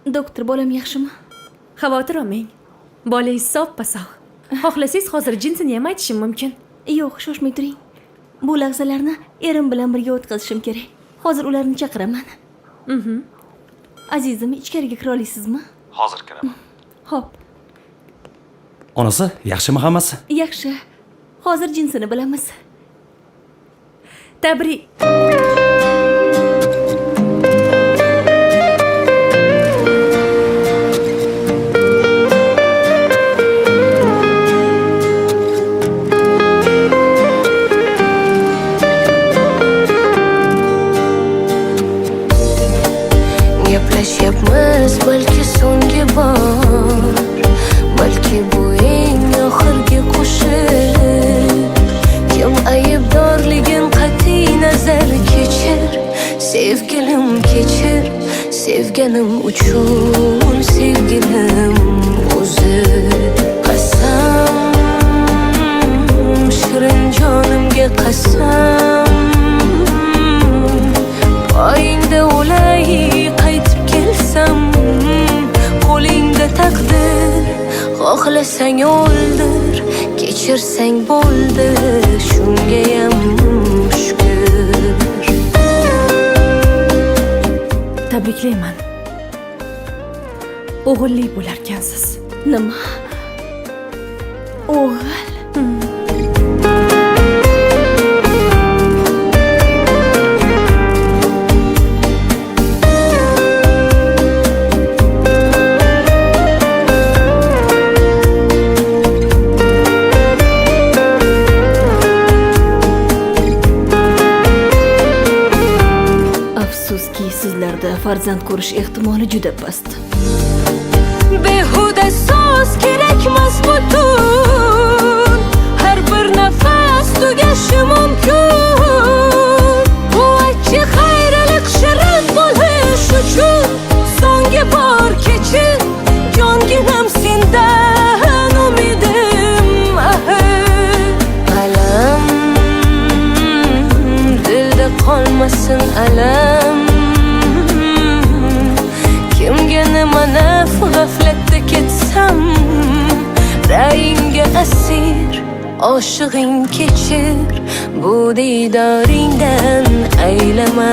doktor, bolam yaxshimi? Xavotir olmang. Bolangiz soppa-sog'. Xohlasangiz hozir jinsini ham aytishim mumkin. Yo'q, shoshmay turing. Bu lahzalarni erim bilan birga o'tkazishim kerak. Hozir ularni chaqiraman. Azizim, ichkariga kira olasizmi? Hozir kiraman. Xo'p, Onasi, yaxshimi hammasi? yaxshi. Hozir jinsini bilamiz. Tabrik. Gaplashyapmiz, balki so'nggi bor, balki bu eng oxirgi qo'shiq. Kim aybdorligin qat'iy nazar kechir, sevgilim kechir, sevganim uchun sevgilim o'zi. Qasam, shirin jonimga qasam, poyingda o'lay qaytib kelsam, qo'lingda taqdir, xohlasang o'ldir, kechirsang bo'ldi, shungayam shukr. Tabriklayman. O'g'illi bo'larkansiz. Nima? O'g'il. Afsuski, sizlarda farzand ko'rish ehtimoli juda past. Behuda so'z kerakmas butun, har bir nafas tugashi mumkin. Bu achchiq xayralik shirin bo'lish uchun so'nggi bor kechir, jonginam sendan umidim. Alam, dilda qolmasin alam. Kimga nima naf g'aflatda ketsam, rayingga asir, oshig'ing kechir, bu diydoringdan aylama